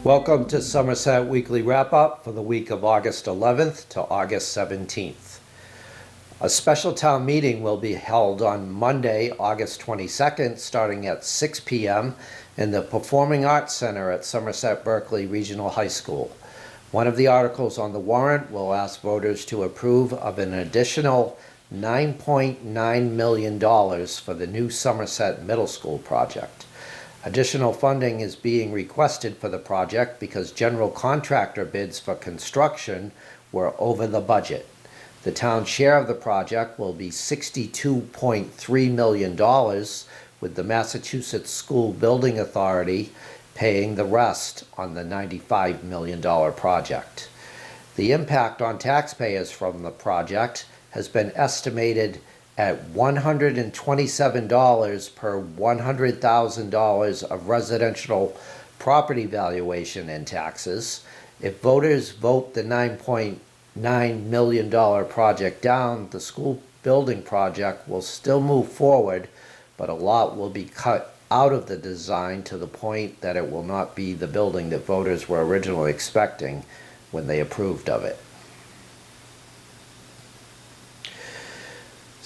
Welcome to Somerset Weekly Wrap-Up for the week of August 11th to August 17th. A special town meeting will be held on Monday, August 22nd, starting at 6 p.m. in the Performing Arts Center at Somerset Berkeley Regional High School. One of the articles on the warrant will ask voters to approve of an additional $9.9 million for the new Somerset Middle School project. Additional funding is being requested for the project because general contractor bids for construction were over the budget. The town share of the project will be $62.3 million, with the Massachusetts School Building Authority paying the rest on the $95 million project. The impact on taxpayers from the project has been estimated at $127 per $100,000 of residential property valuation and taxes. If voters vote the $9.9 million project down, the school building project will still move forward, but a lot will be cut out of the design to the point that it will not be the building that voters were originally expecting when they approved of it.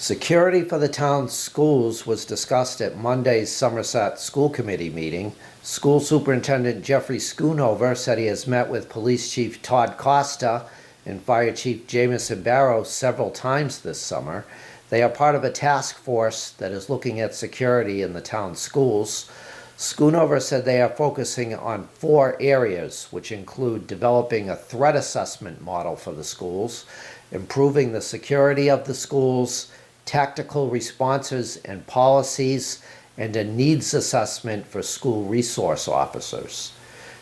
Security for the town's schools was discussed at Monday's Somerset School Committee meeting. School Superintendent Jeffrey Schoonover said he has met with Police Chief Todd Costa and Fire Chief Jamison Barrow several times this summer. They are part of a task force that is looking at security in the town's schools. Schoonover said they are focusing on 4 areas, which include developing a threat assessment model for the schools, improving the security of the schools, tactical responses and policies, and a needs assessment for school resource officers.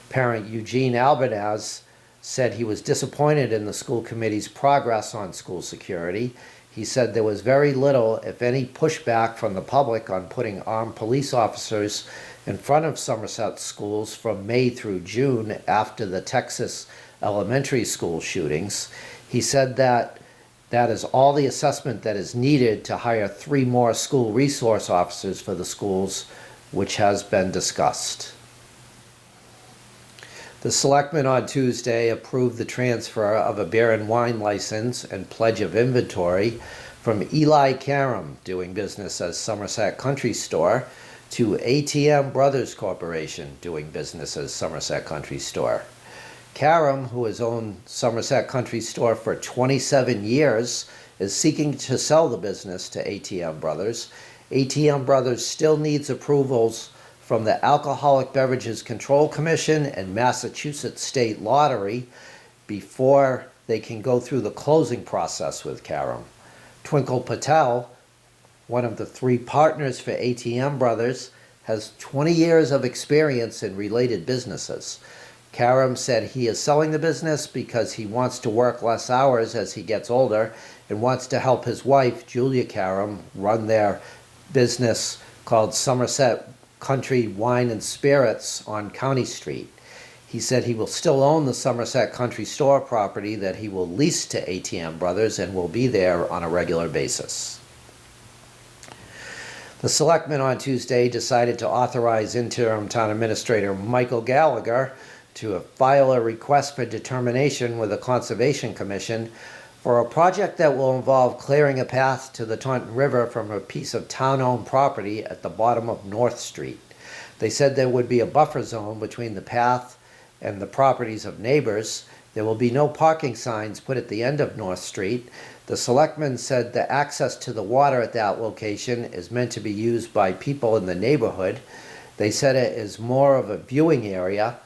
Parent Eugene Albanaz said he was disappointed in the school committee's progress on school security. He said there was very little, if any, pushback from the public on putting armed police officers in front of Somerset schools from May through June after the Texas elementary school shootings. He said that is all the assessment that is needed to hire 3 more school resource officers for the schools, which has been discussed. The selectmen on Tuesday approved the transfer of a beer and wine license and pledge of inventory from Eli Karam, doing business as Somerset Country Store, to ATM Brothers Corporation, doing business as Somerset Country Store. Karam, who has owned Somerset Country Store for 27 years, is seeking to sell the business to ATM Brothers. ATM Brothers still needs approvals from the Alcoholic Beverages Control Commission and Massachusetts State Lottery before they can go through the closing process with Karam. Twinkle Patel, one of the 3 partners for ATM Brothers, has 20 years of experience in related businesses. Karam said he is selling the business because he wants to work less hours as he gets older and wants to help his wife, Julia Karam, run their business called Somerset Country Wine and Spirits on County Street. He said he will still own the Somerset Country Store property that he will lease to ATM Brothers and will be there on a regular basis. The selectmen on Tuesday decided to authorize interim town administrator Michael Gallagher to file a request for determination with the Conservation Commission for a project that will involve clearing a path to the Taunton River from a piece of town-owned property at the bottom of North Street. They said there would be a buffer zone between the path and the properties of neighbors. There will be no parking signs put at the end of North Street. The selectmen said the access to the water at that location is meant to be used by people in the neighborhood. They said it is more of a viewing area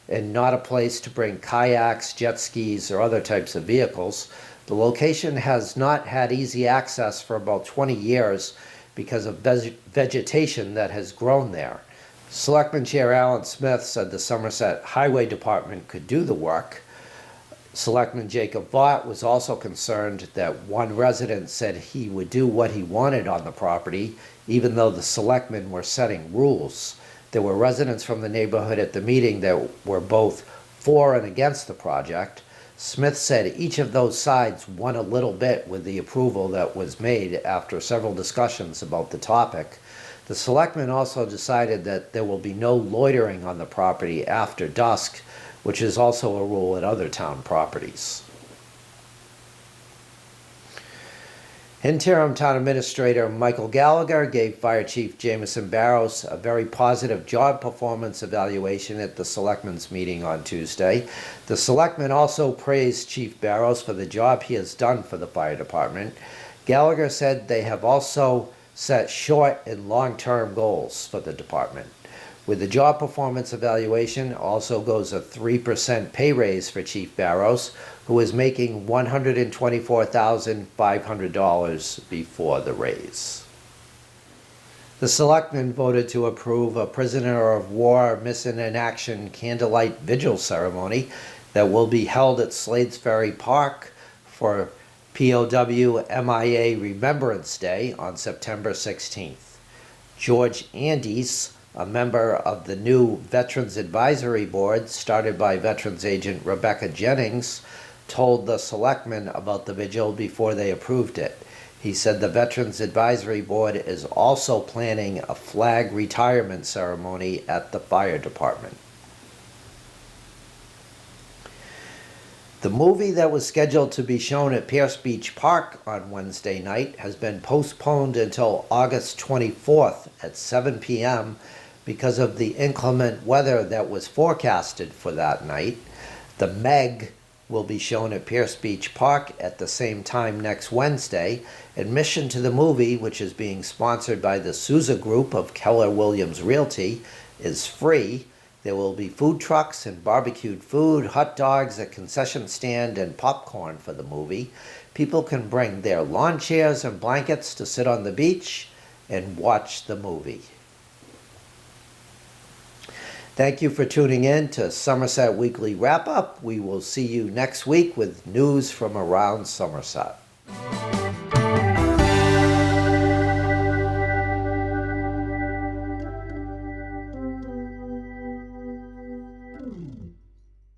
and not a place to bring kayaks, jet skis, or other types of vehicles. The location has not had easy access for about 20 years because of vegetation that has grown there. Selectman Chair Alan Smith said the Somerset Highway Department could do the work. Selectman Jacob Vaught was also concerned that one resident said he would do what he wanted on the property, even though the selectmen were setting rules. There were residents from the neighborhood at the meeting that were both for and against the project. Smith said each of those sides won a little bit with the approval that was made after several discussions about the topic. The selectmen also decided that there will be no loitering on the property after dusk, which is also a rule at other town properties. Interim Town Administrator Michael Gallagher gave Fire Chief Jamison Barrows a very positive job performance evaluation at the Selectmen's meeting on Tuesday. The Selectmen also praised Chief Barrows for the job he has done for the fire department. Gallagher said they have also set short and long-term goals for the department. With the job performance evaluation also goes a 3% pay raise for Chief Barrows, who is making $124,500 before the raise. The Selectmen voted to approve a prisoner of war missing in action candlelight vigil ceremony that will be held at Slades Ferry Park for POW MIA Remembrance Day on September 16th. George Andes, a member of the new Veterans Advisory Board started by Veterans Agent Rebecca Jennings, told the Selectmen about the vigil before they approved it. He said the Veterans Advisory Board is also planning a flag retirement ceremony at the fire department. The movie that was scheduled to be shown at Pierce Beach Park on Wednesday night has been postponed until August 24th at 7 p.m. because of the inclement weather that was forecasted for that night. The Meg will be shown at Pierce Beach Park at the same time next Wednesday. Admission to the movie, which is being sponsored by the Sousa Group of Keller Williams Realty, is free. There will be food trucks and barbecued food, hot dogs, a concession stand, and popcorn for the movie. People can bring their lawn chairs and blankets to sit on the beach and watch the movie. Thank you for tuning in to Somerset Weekly Wrap-Up. We will see you next week with news from around Somerset.